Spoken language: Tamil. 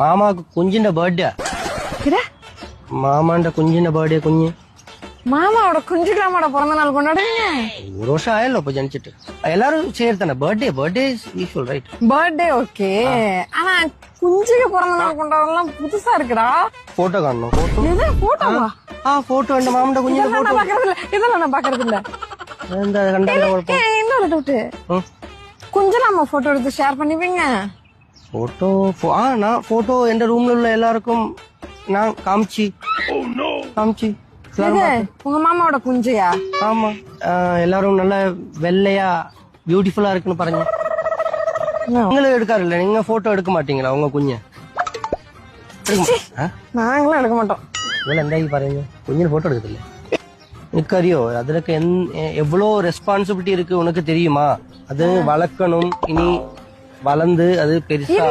മാമാക്ക് കുഞ്ഞിന്റെ ബർത്ത്ഡേ മാമാന്റെ കുഞ്ഞിന്റെ ബർത്ത്ഡേ കുഞ്ഞ് மாமாவோட குஞ்சுக்கிழமோட பிறந்த நாள் கொண்டாடுவீங்க? ஒரு வருஷம் ஆயല്ലോ இப்ப ஜனிச்சிட்டு எல்லாரும் சேர்த்தானே birthday usual right birthday okay. ஆனா குஞ்சுக்கு பிறந்த நாள் கொண்டாடலாம் புதுசா இருக்குடா. போட்டோ காணணும் போட்டோ இது போட்டோவா? போட்டோ என் மாமண்ட குஞ்சிന്റെ இதெல்லாம் நான் பாக்குறது இல்ல. இதெல்லாம் நான் பாக்குறது இல்ல. എന്താ കണ്ടല്ലോ കുഴപ്പം. இன்னொரு டவுட். കുഞ്ചിലമ്മ போட்டோ எடுத்து ஷேர் பண்ணிப்பீங்க? போட்டோ நான் போட்டோ எந்த ரூம்ல உள்ள எல்லாருக்கும் நான் காமிச்சி உங்க மாமாவோட குஞ்சியா? ஆமா எல்லாரும் நல்ல வெள்ளையா பியூட்டிஃபுல்லா இருக்குன்னு பாருங்க. நீங்களும் எடுக்காருல்ல, நீங்க போட்டோ எடுக்க மாட்டீங்களா உங்க குஞ்ச? நாங்களும் எடுக்க மாட்டோம். இவ்வளவு എന്തായി പറയുന്നു? കുഞ്ഞിന് ഫോട്ടോ എടുക്കത്തില്ലേ? എനിക്കറിയോ അതിലൊക്കെ എவ்வளோ ரெஸ்பான்சிபிலிட்டி இருக்கு உனக்கு தெரியுமா? அது வளர்க்கணும், இனி வளர்ந்து அது பெருசா